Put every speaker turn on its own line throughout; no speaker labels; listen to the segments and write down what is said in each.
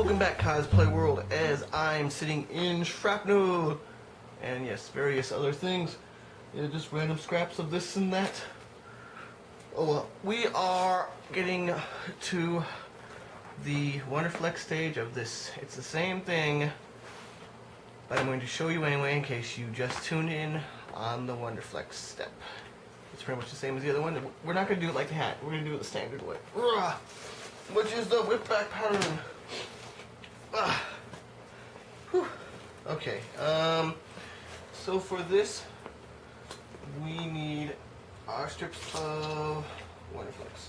welcome back, Cosplay World, as I'm sitting in shrapnel and yes, various other things. Yeah, just random scraps of this and that. Oh well, we are getting to the wonderflex stage of this. It's the same thing, but I'm going to show you anyway in case you just tuned in on the wonderflex step. It's pretty much the same as the other one. We're not going to do it like the hat. We're going to do it the standard way, which is the whip back pattern. Okay, so for this, we need our strips of wonderflex.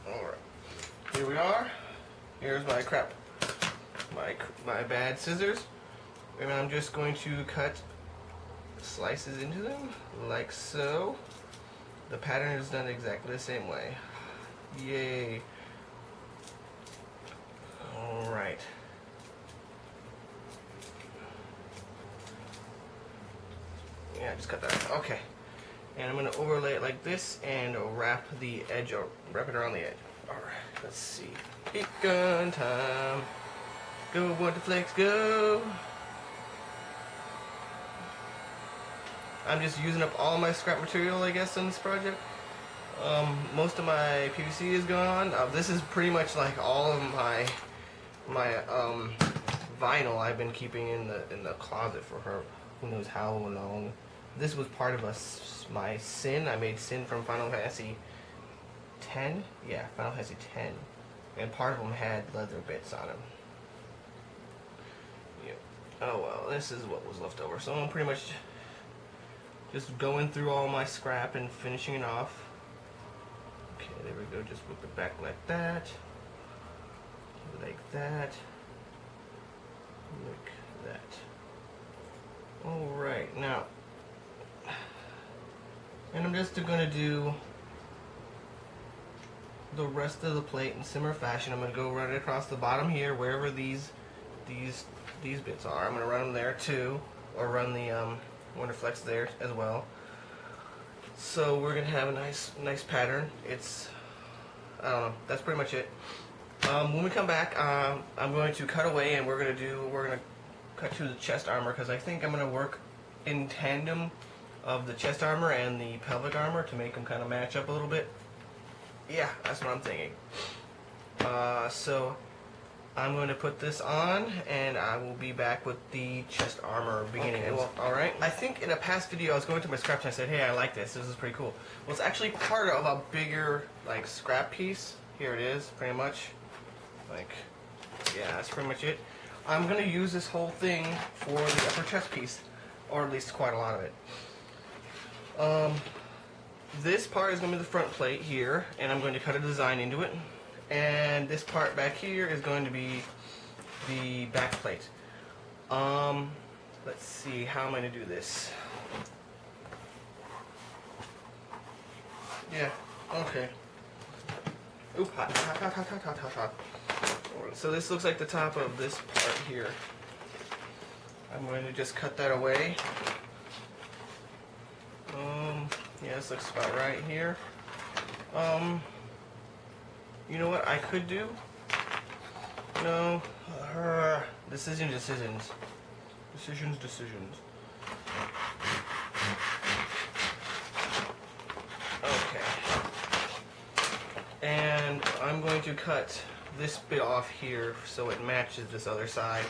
Alright, here we are. Here's my my bad scissors. And I'm just going to cut slices into them, like so. The pattern is done exactly the same way. Yay. Alright. Yeah, just cut that out. Okay. And I'm going to overlay it like this and wrap the edge, or wrap it around the edge. Alright, let's see. Heat gun time. Go, wonderflex, go. I'm just using up all my scrap material, I guess, in this project. Most of my PVC is gone. This is pretty much like all of my vinyl I've been keeping in the closet for her who knows how long. This was part of my sin. I made sin from Final Fantasy 10. Yeah, Final Fantasy 10, and part of them had leather bits on them. Yeah. Oh well, this is what was left over. So I'm pretty much just going through all my scrap and finishing it off. Okay, there we go. Just whip it back like that. Like that. Like that. Alright, now. And I'm just going to do the rest of the plate in similar fashion. I'm going to go right across the bottom here, wherever these bits are. I'm going to run them there too, or run the wonderflex there as well. So we're gonna have a nice pattern. It's, I don't know, that's pretty much it. When we come back, I'm going to cut away and we're gonna cut to the chest armor, because I think I'm gonna work in tandem of the chest armor and the pelvic armor to make them kind of match up a little bit. Yeah, that's what I'm thinking. So I'm going to put this on, and I will be back with the chest armor beginning. Okay, well, alright. I think in a past video I was going through my scraps and I said, hey, I like this. This is pretty cool. Well, it's actually part of a bigger, like, scrap piece. Here it is, pretty much. Like, yeah, that's pretty much it. I'm going to use this whole thing for the upper chest piece, or at least quite a lot of it. This part is going to be the front plate here, and I'm going to cut a design into it. And this part back here is going to be the back plate. Let's see, how am I going to do this? Yeah, okay. Oop, hot. So this looks like the top of this part here. I'm going to just cut that away. Yeah, this looks about right here. You know what I could do? No. Decisions. Okay. And I'm going to cut this bit off here so it matches this other side.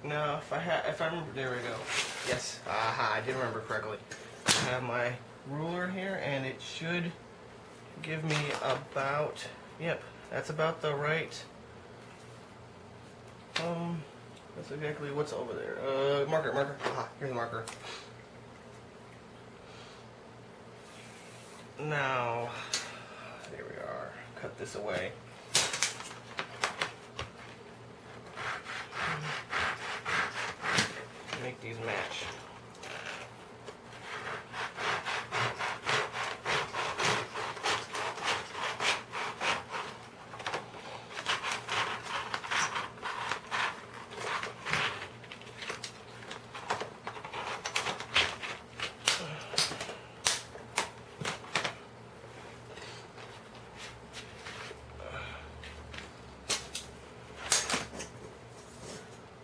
Now if I remember, there we go. Yes. Aha, I did remember correctly. I have my ruler here, and it should give me about, yep, that's about the right, that's exactly what's over there. Marker, aha, here's the marker. Now, there we are, cut this away. Make these match.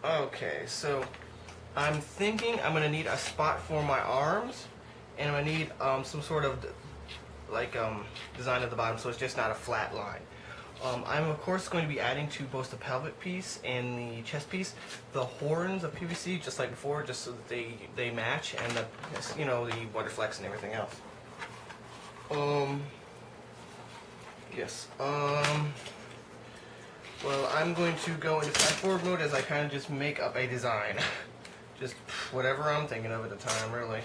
Okay, so I'm thinking I'm gonna need a spot for my arms, and I'm gonna need some sort of design at the bottom, so it's just not a flat line. I'm of course going to be adding to both the pelvic piece and the chest piece the horns of PVC, just like before, just so that they match, and the the wonderflex and everything else. Yes. Well, I'm going to go into fast forward mode as I kind of just make up a design. Just whatever I'm thinking of at the time, really.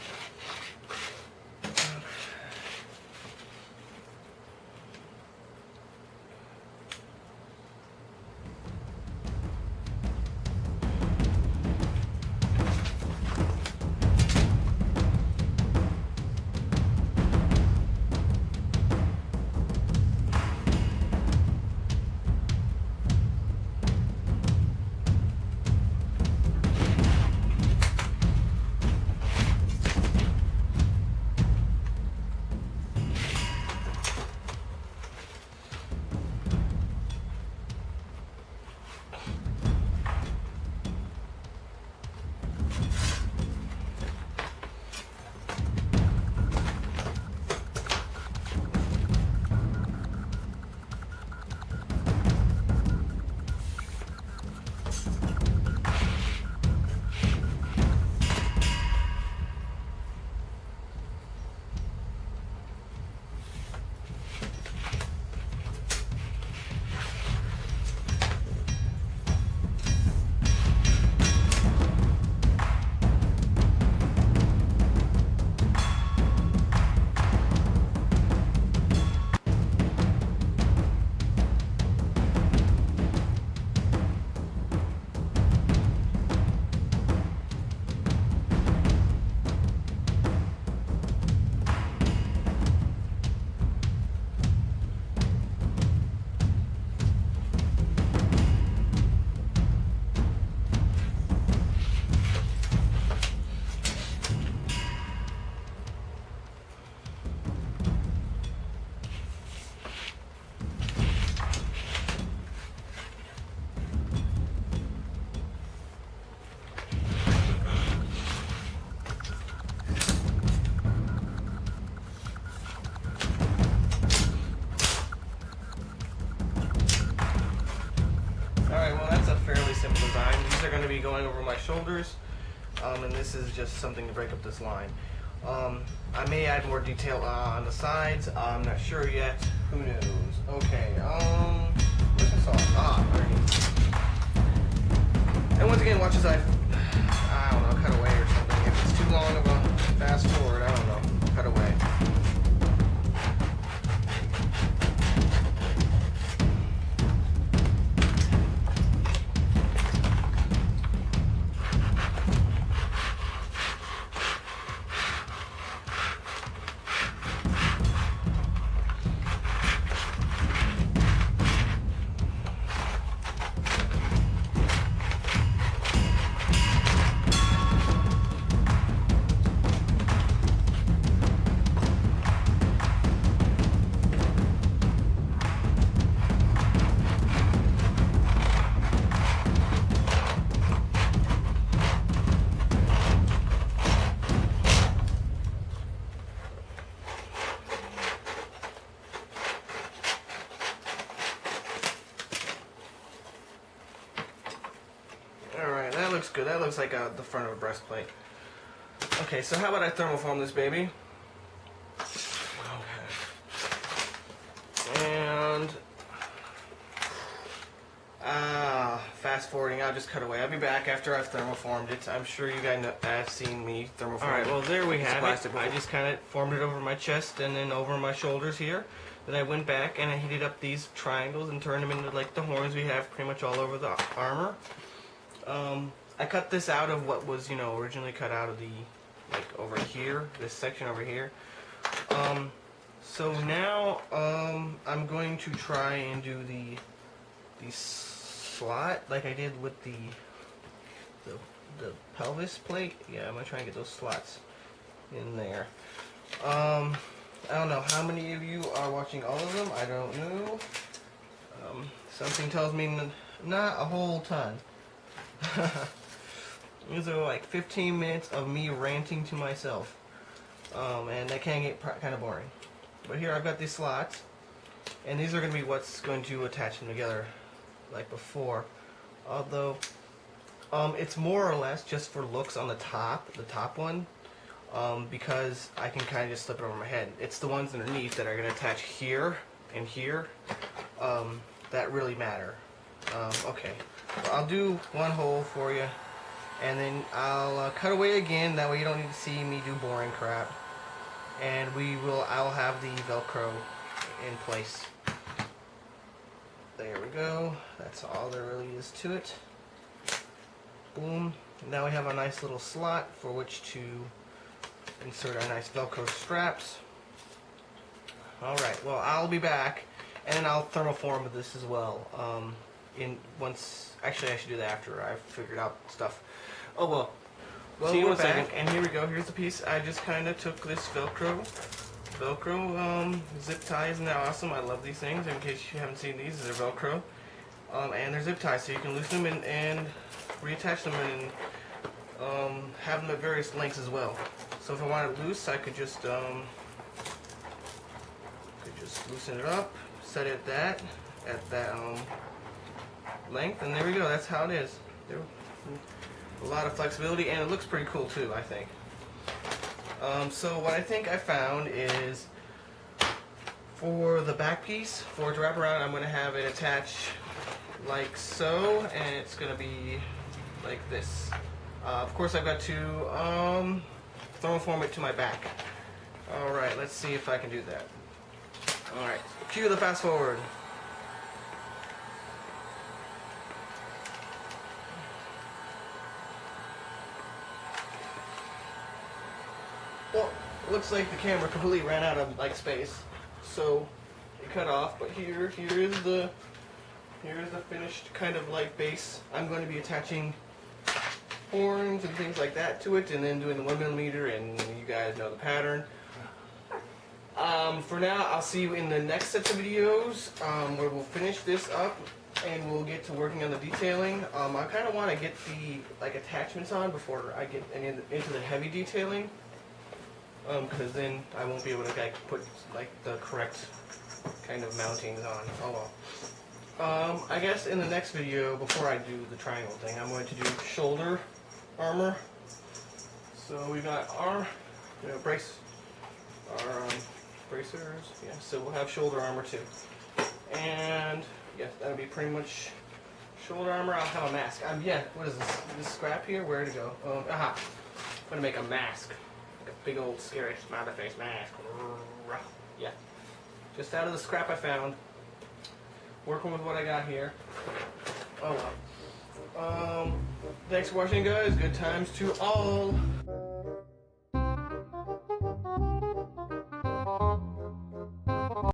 Alright, well that's a fairly simple design. These are going to be going over my shoulders, and this is just something to break up this line. I may add more detail on the sides. I'm not sure yet. Who knows? Okay, where's the saw? Ah, underneath. And once again, watch as I don't know, cut away or something. If it's too long of a fast forward, I don't know, cut away. Alright, that looks good. That looks like the front of a breastplate. Okay, so how about I thermoform this baby? Okay. And fast forwarding, I'll just cut away. I'll be back after I've thermoformed it. I'm sure you guys have seen me thermoform. Alright, well there we have it. I just kind of formed it over my chest and then over my shoulders here. Then I went back and I heated up these triangles and turned them into like the horns we have pretty much all over the armor. I cut this out of what was, originally cut out of the, over here, this section over here. So now, I'm going to try and do the slot like I did with the pelvis plate. Yeah, I'm gonna try and get those slots in there. I don't know how many of you are watching all of them. I don't know. Something tells me not a whole ton. These are like 15 minutes of me ranting to myself. And that can get kind of boring. But here I've got these slots, and these are going to be what's going to attach them together like before. Although, it's more or less just for looks on the top one, because I can kind of just slip it over my head. It's the ones underneath that are going to attach here and here that really matter. Okay, well, I'll do one hole for you, and then I'll cut away again. That way you don't need to see me do boring crap. And I'll have the Velcro in place. There we go. That's all there really is to it. Boom. Now we have a nice little slot for which to insert our nice Velcro straps. Alright, well, I'll be back, and then I'll thermoform this as well. Actually, I should do that after I've figured out stuff. Oh well. See you in a second. And here we go. Here's the piece. I just kind of took this Velcro zip tie. Isn't that awesome? I love these things. In case you haven't seen these are Velcro. And they're zip ties, so you can loosen them and reattach them and have them at various lengths as well. So if I want it loose, I could just loosen it up, set it at that length, and there we go. That's how it is. A lot of flexibility, and it looks pretty cool too, I think. So what I think I found is, for the back piece, for it to wrap around, I'm going to have it attach like so, and it's going to be like this. Of course, I've got to thermoform it to my back. Alright, let's see if I can do that. Alright, cue the fast forward. Well, it looks like the camera completely ran out of space, so it cut off. But here is the finished kind of base. I'm going to be attaching horns and things like that to it, and then doing the 1mm, and you guys know the pattern. For now, I'll see you in the next set of videos where we'll finish this up and we'll get to working on the detailing. I kind of want to get the attachments on before I get into the heavy detailing. Because then I won't be able to put the correct kind of mountings on. Oh well. I guess in the next video, before I do the triangle thing, I'm going to do shoulder armor. So we've got our bracers. Yeah. So we'll have shoulder armor too. And yeah, that'll be pretty much shoulder armor. I'll have a mask. Yeah. What is this? This scrap here? Where to go? I'm gonna make a mask. A big old scary smiley face mask. Yeah. Just out of the scrap I found. Working with what I got here. Oh well. Thanks for watching, guys. Good times to all.